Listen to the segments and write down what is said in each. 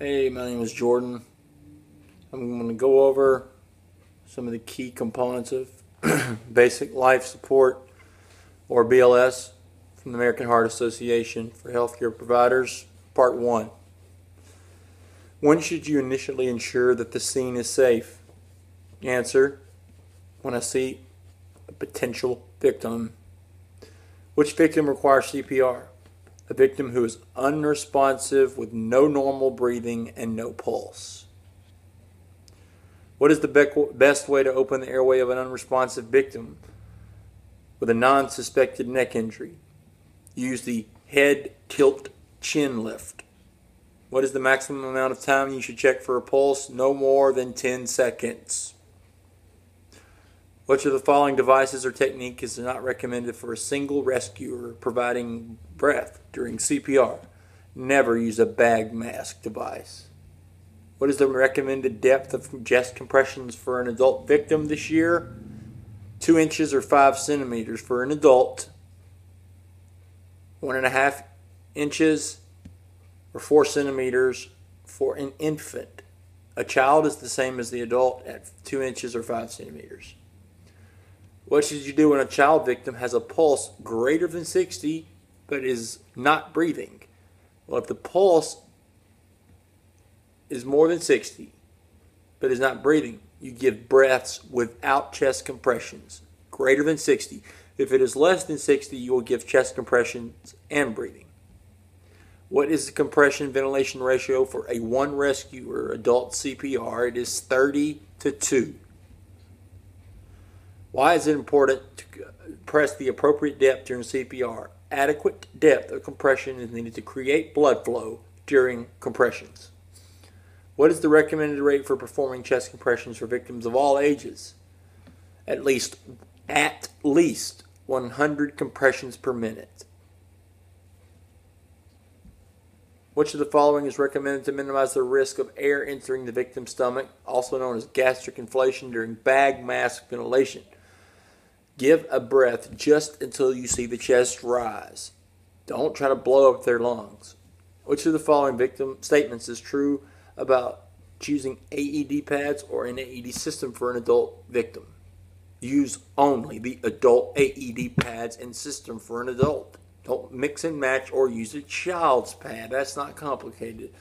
Hey, my name is Jordan. I'm going to go over some of the key components of basic life support, or BLS, from the American Heart Association for Healthcare Providers, Part 1. When should you initially ensure that the scene is safe? Answer: when I see a potential victim. Which victim requires CPR? A victim who is unresponsive with no normal breathing and no pulse. What is the best way to open the airway of an unresponsive victim with a non-suspected neck injury? Use the head tilt chin lift. What is the maximum amount of time you should check for a pulse? No more than 10 seconds. Which of the following devices or technique is not recommended for a single rescuer providing breath during CPR? Never use a bag mask device. What is the recommended depth of chest compressions for an adult victim this year? 2 inches or 5 centimeters for an adult, 1.5 inches or 4 centimeters for an infant. A child is the same as the adult at 2 inches or 5 centimeters. What should you do when a child victim has a pulse greater than 60 but is not breathing? Well, if the pulse is more than 60 but is not breathing, you give breaths without chest compressions. Greater than 60. If it is less than 60, you will give chest compressions and breathing. What is the compression ventilation ratio for a one rescuer adult CPR? It is 30:2. Why is it important to press the appropriate depth during CPR? Adequate depth of compression is needed to create blood flow during compressions. What is the recommended rate for performing chest compressions for victims of all ages? At least 100 compressions per minute. Which of the following is recommended to minimize the risk of air entering the victim's stomach, also known as gastric inflation, during bag mask ventilation? Give a breath just until you see the chest rise. Don't try to blow up their lungs. Which of the following victim statements is true about choosing AED pads or an AED system for an adult victim? Use only the adult AED pads and system for an adult. Don't mix and match or use a child's pad. That's not complicated.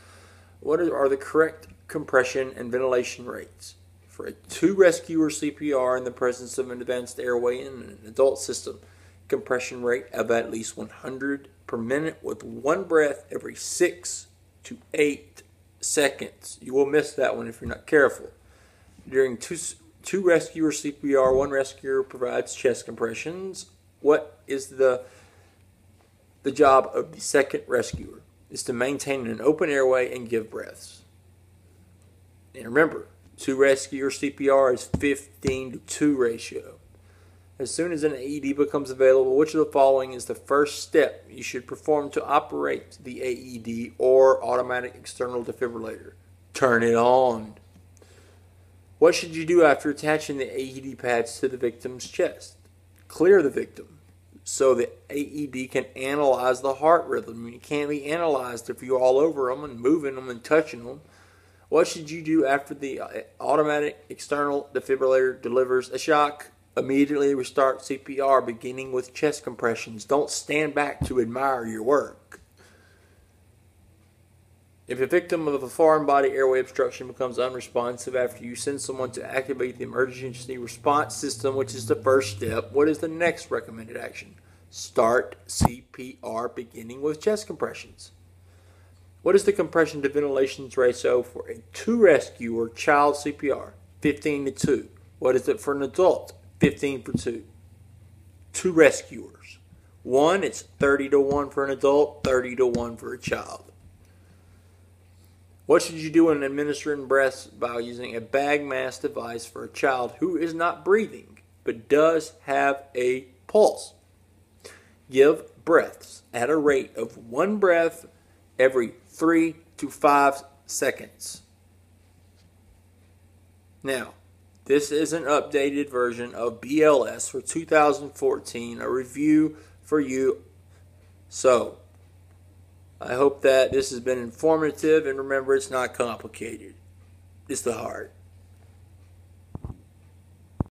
What are the correct compression and ventilation rates? For a 2 rescuer CPR in the presence of an advanced airway in an adult system, compression rate of at least 100 per minute with one breath every 6 to 8 seconds. You will miss that one if you're not careful. During two rescuer CPR, one rescuer provides chest compressions. What is the job of the second rescuer? Is to maintain an open airway and give breaths. And remember, 2 rescuer CPR is 15:2 ratio. As soon as an AED becomes available, which of the following is the first step you should perform to operate the AED or automatic external defibrillator? Turn it on. What should you do after attaching the AED pads to the victim's chest? Clear the victim so the AED can analyze the heart rhythm. It can't be analyzed if you're all over them and moving them and touching them. What should you do after the automatic external defibrillator delivers a shock? Immediately restart CPR, beginning with chest compressions. Don't stand back to admire your work. If a victim of a foreign body airway obstruction becomes unresponsive after you send someone to activate the emergency response system, which is the first step, what is the next recommended action? Start CPR, beginning with chest compressions. What is the compression to ventilation ratio for a 2 rescuer child CPR? 15:2. What is it for an adult? 15:2. 2 rescuers. 1, it's 30:1 for an adult, 30:1 for a child. What should you do when administering breaths by using a bag mask device for a child who is not breathing but does have a pulse? Give breaths at a rate of 1 breath every 3 to 5 seconds. Now, this is an updated version of BLS for 2014, a review for you. So, I hope that this has been informative, and remember, it's not complicated. It's the heart.